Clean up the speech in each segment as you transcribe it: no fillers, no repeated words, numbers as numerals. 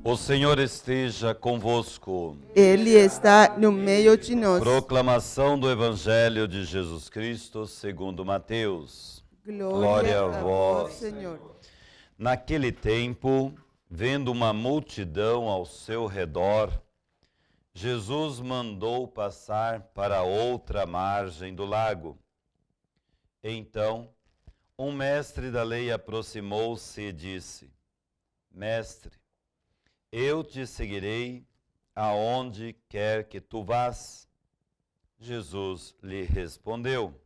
O Senhor esteja convosco. Ele está no meio de nós. Proclamação do Evangelho de Jesus Cristo segundo Mateus. Glória a vós, Senhor. Naquele tempo, vendo uma multidão ao seu redor, Jesus mandou passar para outra margem do lago. Então, um mestre da lei aproximou-se e disse: Mestre, eu te seguirei aonde quer que tu vás. Jesus lhe respondeu: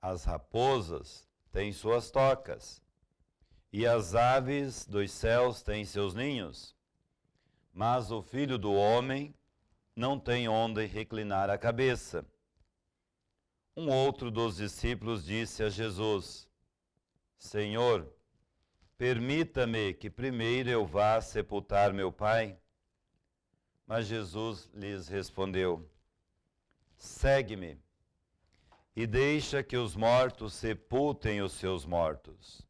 As raposas têm suas tocas, e as aves dos céus têm seus ninhos, mas o Filho do Homem não tem onde reclinar a cabeça. Um outro dos discípulos disse a Jesus: Senhor, permita-me que primeiro eu vá sepultar meu pai. Mas Jesus lhes respondeu: Segue-me e deixa que os mortos sepultem os seus mortos.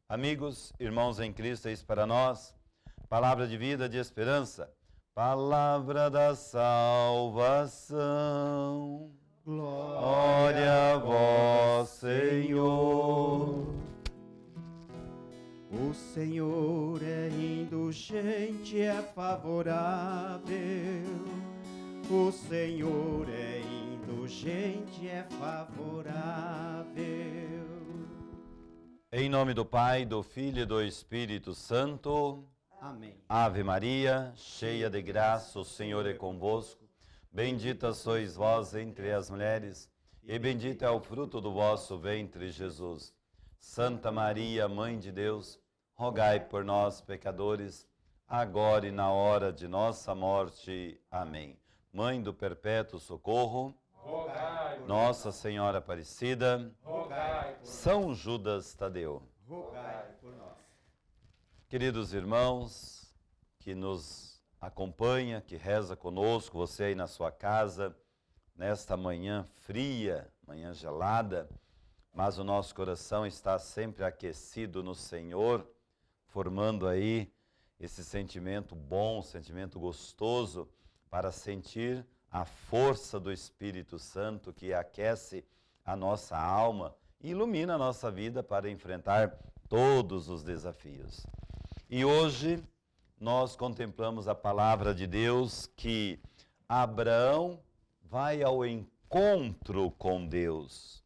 Amigos, irmãos em Cristo, eis para nós palavra de vida, de esperança, palavra da salvação. Glória a vós, Senhor. O Senhor é indulgente, é favorável. O Senhor é indulgente, é favorável. Em nome do Pai, do Filho e do Espírito Santo. Amém. Ave Maria, cheia de graça, o Senhor é convosco. Bendita sois vós entre as mulheres, e bendito é o fruto do vosso ventre, Jesus. Santa Maria, Mãe de Deus, rogai por nós, pecadores, agora e na hora de nossa morte. Amém. Mãe do perpétuo socorro, rogai por Nossa Senhora Aparecida, rogai por São Judas Tadeu. Rogai por nós. Queridos irmãos que nos acompanha, que reza conosco, você aí na sua casa, nesta manhã fria, manhã gelada, mas o nosso coração está sempre aquecido no Senhor, formando aí esse sentimento bom, sentimento gostoso, para sentir a força do Espírito Santo que aquece a nossa alma e ilumina a nossa vida para enfrentar todos os desafios. E hoje nós contemplamos a palavra de Deus que Abraão vai ao encontro com Deus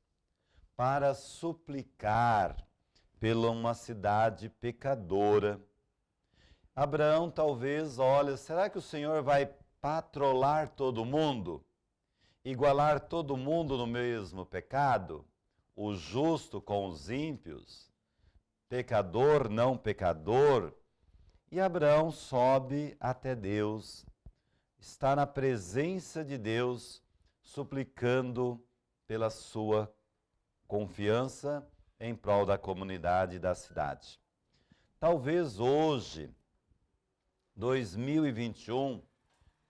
para suplicar pela uma cidade pecadora. Abraão talvez olha, será que o Senhor vai patrolar todo mundo? Igualar todo mundo no mesmo pecado? O justo com os ímpios? Pecador, não pecador? E Abraão sobe até Deus, está na presença de Deus, suplicando pela sua confiança em prol da comunidade e da cidade. Talvez hoje, 2021,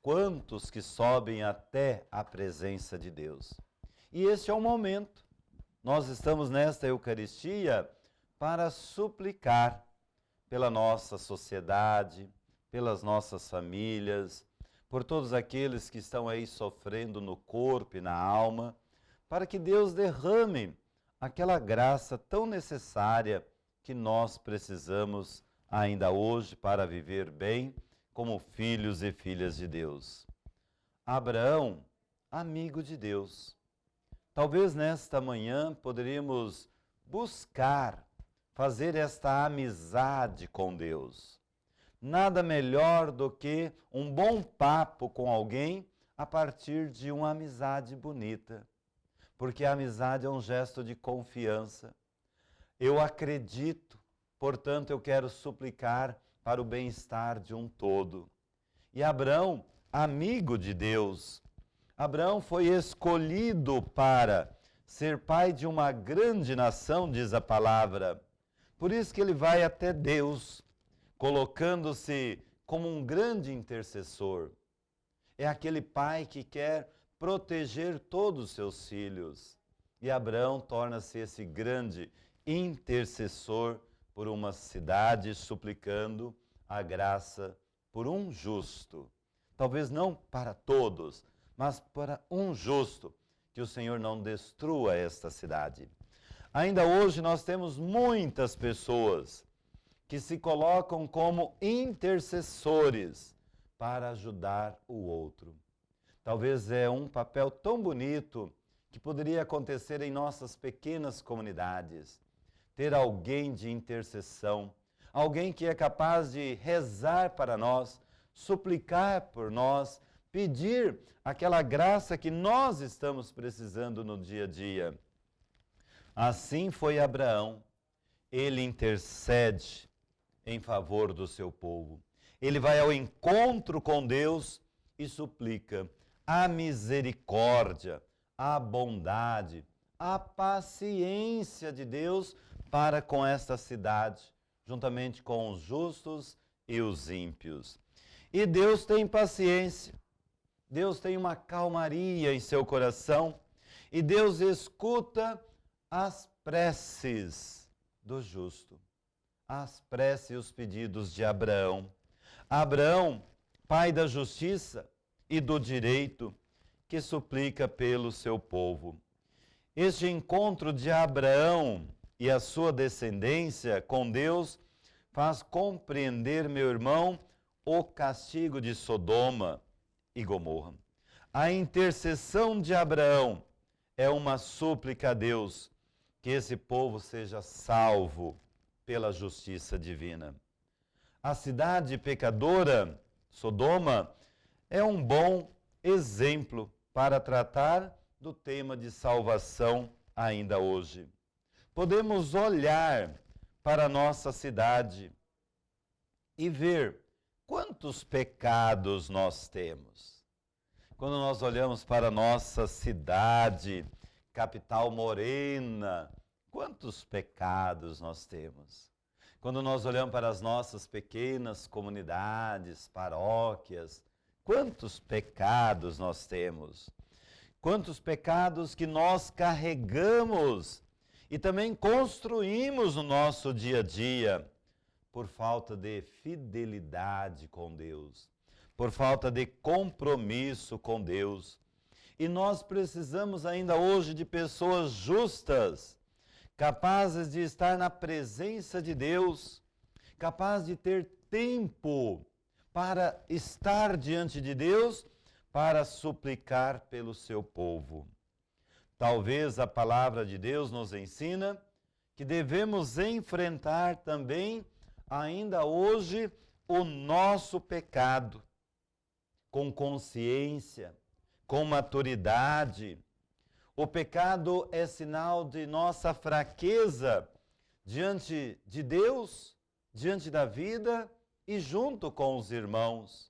quantos que sobem até a presença de Deus? E este é o momento. Nós estamos nesta Eucaristia para suplicar pela nossa sociedade, pelas nossas famílias, por todos aqueles que estão aí sofrendo no corpo e na alma, para que Deus derrame aquela graça tão necessária que nós precisamos ainda hoje para viver bem como filhos e filhas de Deus. Abraão, amigo de Deus. Talvez nesta manhã poderíamos buscar fazer esta amizade com Deus. Nada melhor do que um bom papo com alguém a partir de uma amizade bonita. Porque a amizade é um gesto de confiança. Eu acredito, portanto eu quero suplicar para o bem-estar de um todo. E Abraão, amigo de Deus, Abraão foi escolhido para ser pai de uma grande nação, diz a palavra. Por isso que ele vai até Deus, colocando-se como um grande intercessor. É aquele pai que quer proteger todos os seus filhos. E Abraão torna-se esse grande intercessor por uma cidade, suplicando a graça por um justo. Talvez não para todos, mas para um justo, que o Senhor não destrua esta cidade. Ainda hoje nós temos muitas pessoas que se colocam como intercessores para ajudar o outro. Talvez é um papel tão bonito que poderia acontecer em nossas pequenas comunidades. Ter alguém de intercessão, alguém que é capaz de rezar para nós, suplicar por nós, pedir aquela graça que nós estamos precisando no dia a dia. Assim foi Abraão. Ele intercede em favor do seu povo. Ele vai ao encontro com Deus e suplica a misericórdia, a bondade, a paciência de Deus para com esta cidade, juntamente com os justos e os ímpios. E Deus tem paciência, Deus tem uma calmaria em seu coração, e Deus escuta as preces do justo, as preces e os pedidos de Abraão. Abraão, pai da justiça e do direito, que suplica pelo seu povo. Este encontro de Abraão e a sua descendência com Deus faz compreender, meu irmão, o castigo de Sodoma e Gomorra. A intercessão de Abraão é uma súplica a Deus que esse povo seja salvo pela justiça divina. A cidade pecadora, Sodoma, é um bom exemplo para tratar do tema de salvação ainda hoje. Podemos olhar para a nossa cidade e ver quantos pecados nós temos. Quando nós olhamos para a nossa cidade, capital morena, quantos pecados nós temos. Quando nós olhamos para as nossas pequenas comunidades, paróquias, quantos pecados nós temos. Quantos pecados que nós carregamos e também construímos no nosso dia a dia por falta de fidelidade com Deus, por falta de compromisso com Deus. E nós precisamos ainda hoje de pessoas justas, capazes de estar na presença de Deus, capazes de ter tempo para estar diante de Deus, para suplicar pelo seu povo. Talvez a palavra de Deus nos ensina que devemos enfrentar também, ainda hoje, o nosso pecado, com consciência, com maturidade. O pecado é sinal de nossa fraqueza diante de Deus, diante da vida e junto com os irmãos.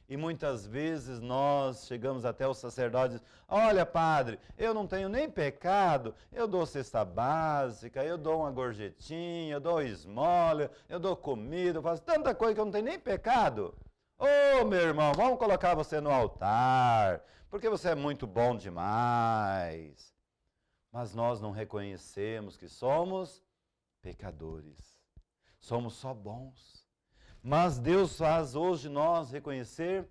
E muitas vezes nós chegamos até o sacerdote e dizemos: olha, padre, eu não tenho nem pecado, eu dou cesta básica, eu dou uma gorjetinha, eu dou esmola, eu dou comida, eu faço tanta coisa que eu não tenho nem pecado. Ô, meu irmão, vamos colocar você no altar, porque você é muito bom demais. Mas nós não reconhecemos que somos pecadores, somos só bons. Mas Deus faz hoje nós reconhecer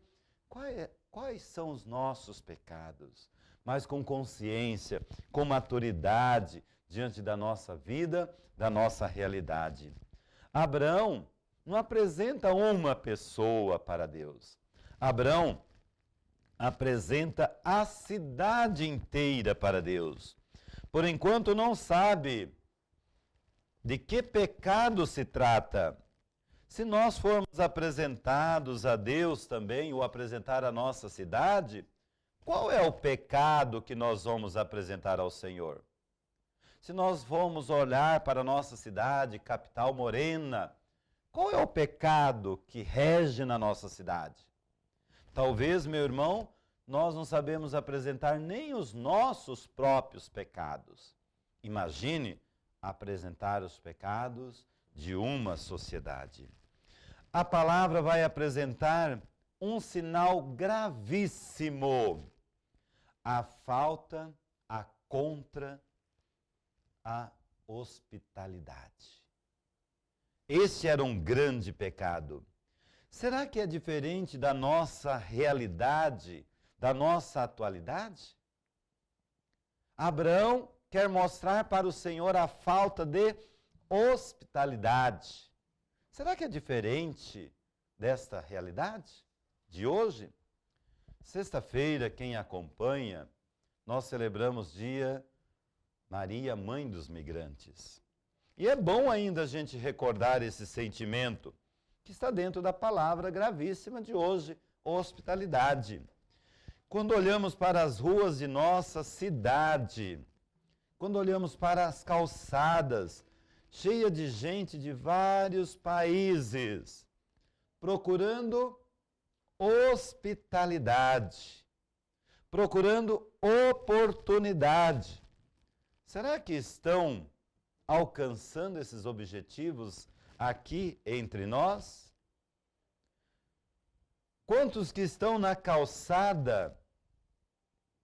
quais são os nossos pecados, mas com consciência, com maturidade diante da nossa vida, da nossa realidade. Abraão não apresenta uma pessoa para Deus. Abraão apresenta a cidade inteira para Deus. Por enquanto não sabe de que pecado se trata. Se nós formos apresentados a Deus também, ou apresentar a nossa cidade, qual é o pecado que nós vamos apresentar ao Senhor? Se nós formos olhar para a nossa cidade, capital morena, qual é o pecado que rege na nossa cidade? Talvez, meu irmão, nós não sabemos apresentar nem os nossos próprios pecados. Imagine apresentar os pecados de uma sociedade. A palavra vai apresentar um sinal gravíssimo: a falta, a hospitalidade. Este era um grande pecado. Será que é diferente da nossa realidade, da nossa atualidade? Abraão quer mostrar para o Senhor a falta de hospitalidade. Será que é diferente desta realidade de hoje? Sexta-feira, quem acompanha, nós celebramos dia Maria, Mãe dos Migrantes. E é bom ainda a gente recordar esse sentimento que está dentro da palavra gravíssima de hoje, hospitalidade. Quando olhamos para as ruas de nossa cidade, quando olhamos para as calçadas, cheia de gente de vários países, procurando hospitalidade, procurando oportunidade. Será que estão alcançando esses objetivos aqui entre nós? Quantos que estão na calçada,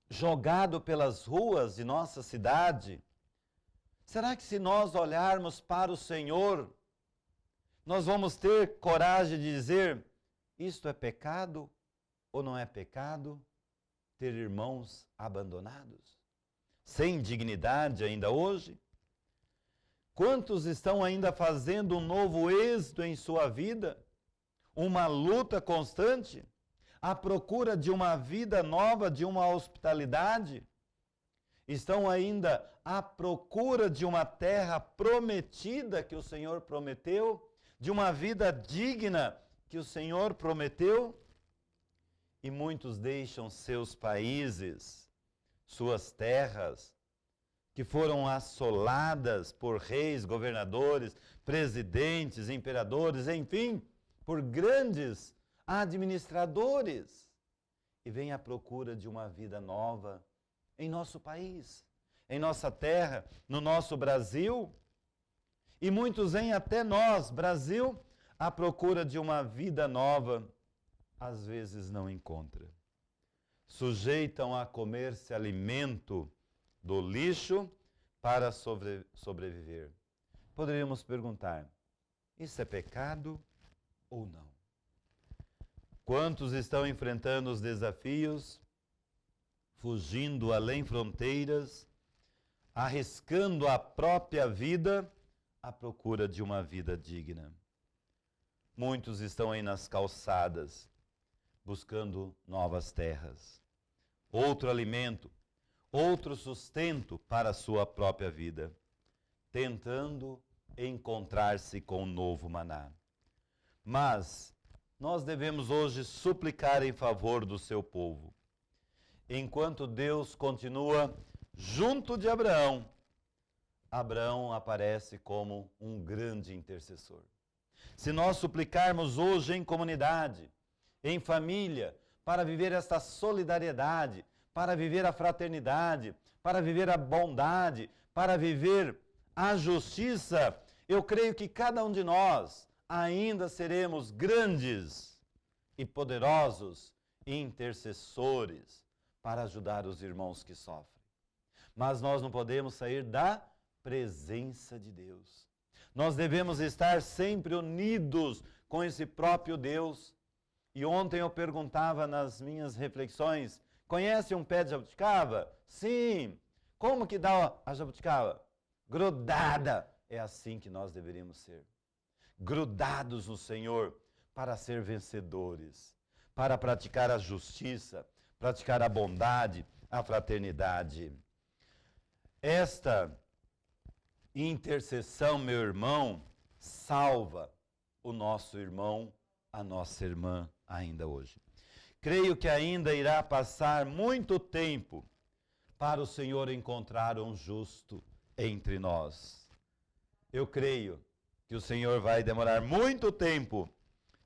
jogado pelas ruas de nossa cidade? Será que se nós olharmos para o Senhor, nós vamos ter coragem de dizer, isto é pecado ou não é pecado? Ter irmãos abandonados, sem dignidade ainda hoje? Quantos estão ainda fazendo um novo êxito em sua vida? Uma luta constante? À procura de uma vida nova, de uma hospitalidade? Estão ainda à procura de uma terra prometida que o Senhor prometeu? De uma vida digna que o Senhor prometeu? E muitos deixam seus países, suas terras, que foram assoladas por reis, governadores, presidentes, imperadores, enfim, por grandes administradores, e vêm à procura de uma vida nova em nosso país, em nossa terra, no nosso Brasil. E muitos vêm até nós, Brasil, à procura de uma vida nova, às vezes não encontra. Sujeitam a comer-se alimento do lixo para sobreviver. Poderíamos perguntar, isso é pecado ou não? Quantos estão enfrentando os desafios, fugindo além fronteiras, arriscando a própria vida à procura de uma vida digna? Muitos estão aí nas calçadas, buscando novas terras, outro alimento, outro sustento para a sua própria vida, tentando encontrar-se com um novo maná. Mas nós devemos hoje suplicar em favor do seu povo. Enquanto Deus continua junto de Abraão, Abraão aparece como um grande intercessor. Se nós suplicarmos hoje em comunidade, em família, para viver esta solidariedade, para viver a fraternidade, para viver a bondade, para viver a justiça, eu creio que cada um de nós ainda seremos grandes e poderosos intercessores para ajudar os irmãos que sofrem. Mas nós não podemos sair da presença de Deus. Nós devemos estar sempre unidos com esse próprio Deus. E ontem eu perguntava nas minhas reflexões, conhece um pé de jabuticaba? Sim. Como que dá a jabuticaba? Grudada. É assim que nós deveríamos ser. Grudados no Senhor para ser vencedores, para praticar a justiça, praticar a bondade, a fraternidade. Esta intercessão, meu irmão, salva o nosso irmão, a nossa irmã ainda hoje. Creio que ainda irá passar muito tempo para o Senhor encontrar um justo entre nós. Eu creio que o Senhor vai demorar muito tempo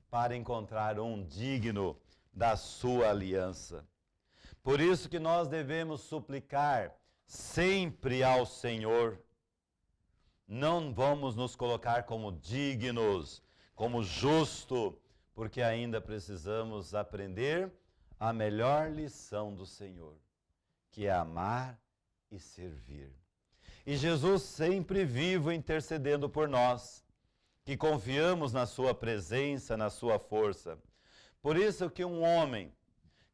para encontrar um digno da sua aliança. Por isso que nós devemos suplicar sempre ao Senhor. Não vamos nos colocar como dignos, como justo, porque ainda precisamos aprender a melhor lição do Senhor, que é amar e servir. E Jesus sempre vivo intercedendo por nós. que confiamos na sua presença, na sua força. Por isso que um homem,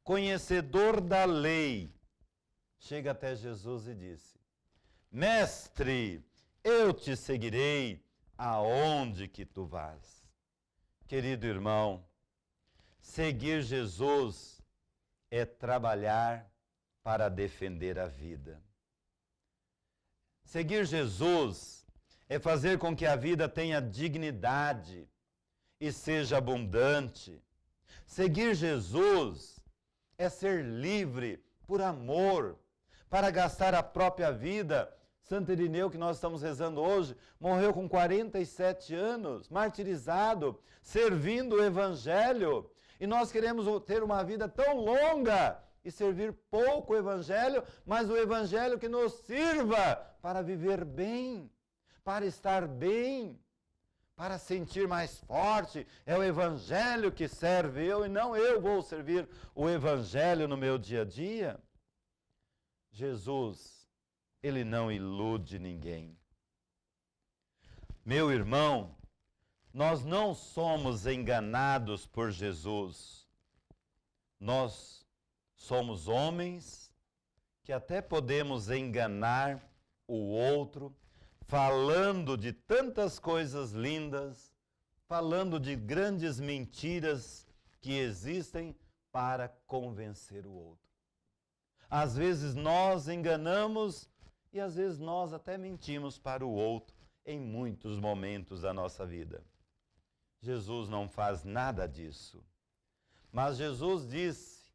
conhecedor da lei, chega até Jesus e disse: Mestre, eu te seguirei aonde que tu vás. Querido irmão, seguir Jesus é trabalhar para defender a vida. Seguir Jesus é fazer com que a vida tenha dignidade e seja abundante. Seguir Jesus é ser livre por amor, para gastar a própria vida. Santo Irineu, que nós estamos rezando hoje, morreu com 47 anos, martirizado, servindo o Evangelho. E nós queremos ter uma vida tão longa e servir pouco o Evangelho, mas o Evangelho que nos sirva para viver bem, para estar bem, para sentir mais forte. É o Evangelho que serve eu e não eu vou servir o Evangelho no meu dia a dia. Jesus, ele não ilude ninguém. Meu irmão, nós não somos enganados por Jesus. Nós somos homens que até podemos enganar o outro, falando de tantas coisas lindas, falando de grandes mentiras que existem para convencer o outro. Às vezes nós enganamos e às vezes nós até mentimos para o outro em muitos momentos da nossa vida. Jesus não faz nada disso. Mas Jesus disse,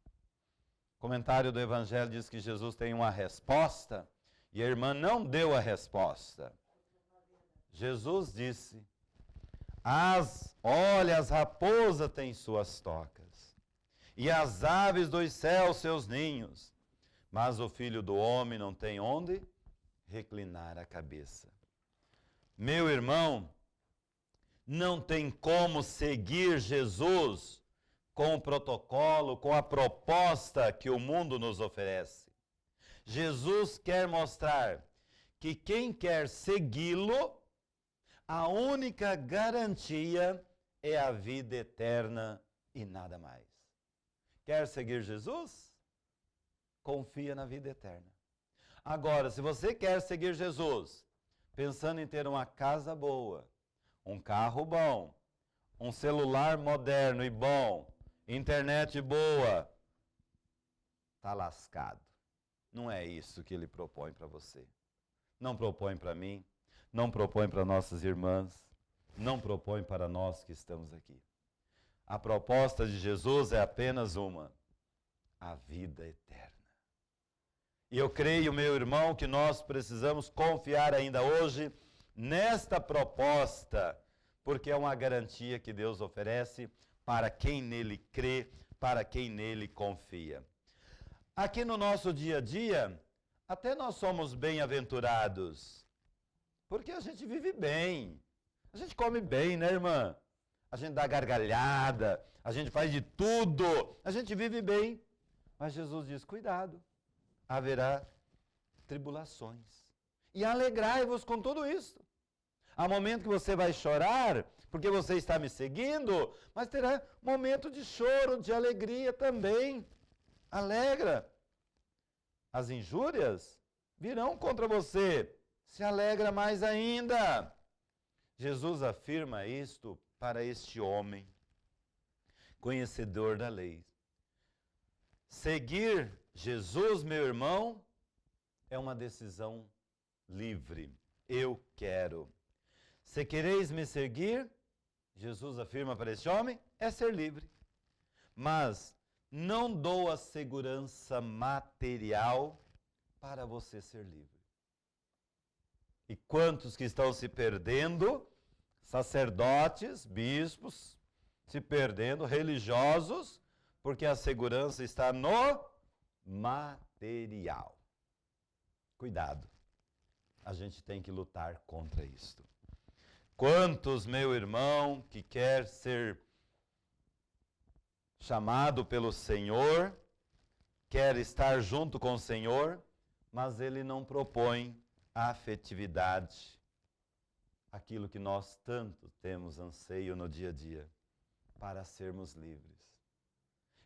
o comentário do Evangelho diz que Jesus tem uma resposta e a irmã não deu a resposta. Jesus disse: olha, as raposas têm suas tocas e as aves dos céus seus ninhos, mas o Filho do Homem não tem onde reclinar a cabeça. Meu irmão, não tem como seguir Jesus com o protocolo, com a proposta que o mundo nos oferece. Jesus quer mostrar que quem quer segui-lo, a única garantia é a vida eterna e nada mais. Quer seguir Jesus? Confia na vida eterna. Agora, se você quer seguir Jesus, pensando em ter uma casa boa, um carro bom, um celular moderno e bom, internet boa, está lascado. Não é isso que ele propõe para você. Não propõe para mim, não propõe para nossas irmãs, não propõe para nós que estamos aqui. A proposta de Jesus é apenas uma: a vida eterna. E eu creio, meu irmão, que nós precisamos confiar ainda hoje nesta proposta, porque é uma garantia que Deus oferece para quem nele crê, para quem nele confia. Aqui no nosso dia a dia, até nós somos bem-aventurados, porque a gente vive bem, a gente come bem, né, irmã? A gente dá gargalhada, a gente faz de tudo, a gente vive bem. Mas Jesus diz: cuidado, haverá tribulações. E alegrai-vos com tudo isso. Há momento que você vai chorar, porque você está me seguindo, mas terá momento de choro, de alegria também. Alegra. As injúrias virão contra você. Se alegra mais ainda. Jesus afirma isto para este homem, conhecedor da lei. Seguir Jesus, meu irmão, é uma decisão livre. Eu quero. Se quereis me seguir, Jesus afirma para este homem, é ser livre. Mas não dou a segurança material para você ser livre. E quantos que estão se perdendo, sacerdotes, bispos, se perdendo, religiosos, porque a segurança está no material. Cuidado, a gente tem que lutar contra isto. Quantos, meu irmão, que quer ser chamado pelo Senhor, quer estar junto com o Senhor, mas ele não propõe a afetividade, aquilo que nós tanto temos anseio no dia a dia, para sermos livres.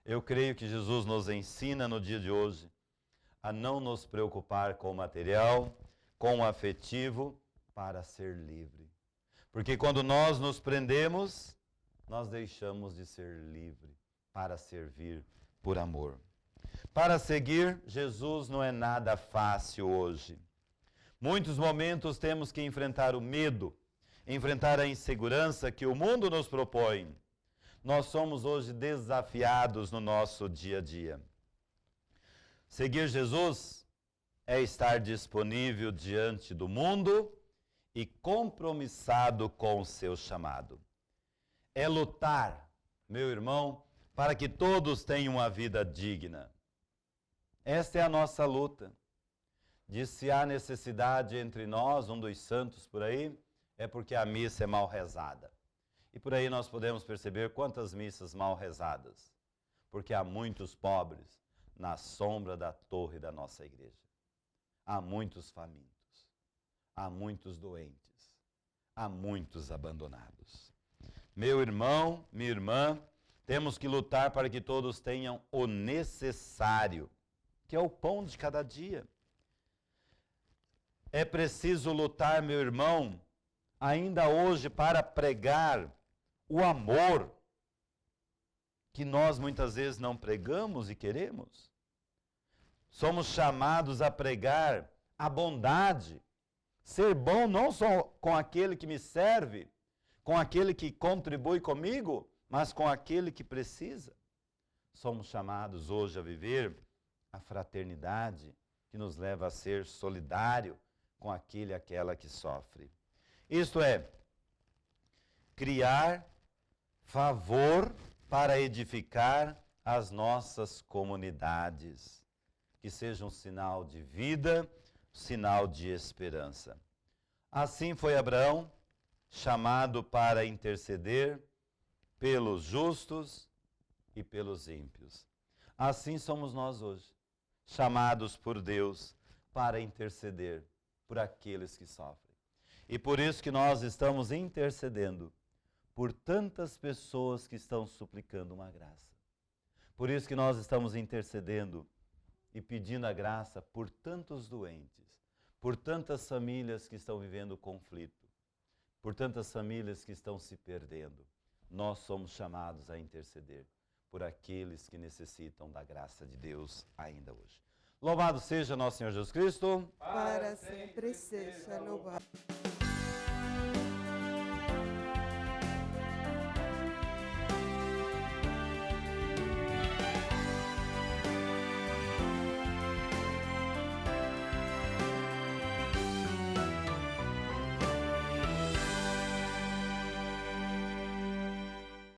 Eu creio que Jesus nos ensina no dia de hoje a não nos preocupar com o material, com o afetivo, para ser livre. Porque quando nós nos prendemos, nós deixamos de ser livre para servir por amor. Para seguir Jesus não é nada fácil hoje. Muitos momentos temos que enfrentar o medo, enfrentar a insegurança que o mundo nos propõe. Nós somos hoje desafiados no nosso dia a dia. Seguir Jesus é estar disponível diante do mundo e compromissado com o seu chamado. É lutar, meu irmão, para que todos tenham uma vida digna. Esta é a nossa luta. Diz se há necessidade entre nós, um dos santos por aí, é porque a missa é mal rezada. E por aí nós podemos perceber quantas missas mal rezadas. Porque há muitos pobres na sombra da torre da nossa igreja. Há muitos famintos. Há muitos doentes. Há muitos abandonados. Meu irmão, minha irmã, temos que lutar para que todos tenham o necessário, que é o pão de cada dia. É preciso lutar, meu irmão, ainda hoje para pregar o amor, que nós muitas vezes não pregamos e queremos. Somos chamados a pregar a bondade, ser bom não só com aquele que me serve, com aquele que contribui comigo, mas com aquele que precisa. Somos chamados hoje a viver a fraternidade que nos leva a ser solidário com aquele e aquela que sofre. Isto é, criar favor para edificar as nossas comunidades, que seja um sinal de vida, sinal de esperança. Assim foi Abraão, chamado para interceder pelos justos e pelos ímpios. Assim somos nós hoje, chamados por Deus para interceder por aqueles que sofrem. E por isso que nós estamos intercedendo por tantas pessoas que estão suplicando uma graça. Por isso que nós estamos intercedendo e pedindo a graça por tantos doentes, por tantas famílias que estão vivendo conflito, por tantas famílias que estão se perdendo. Nós somos chamados a interceder por aqueles que necessitam da graça de Deus ainda hoje. Louvado seja nosso Senhor Jesus Cristo. Para sempre seja louvado.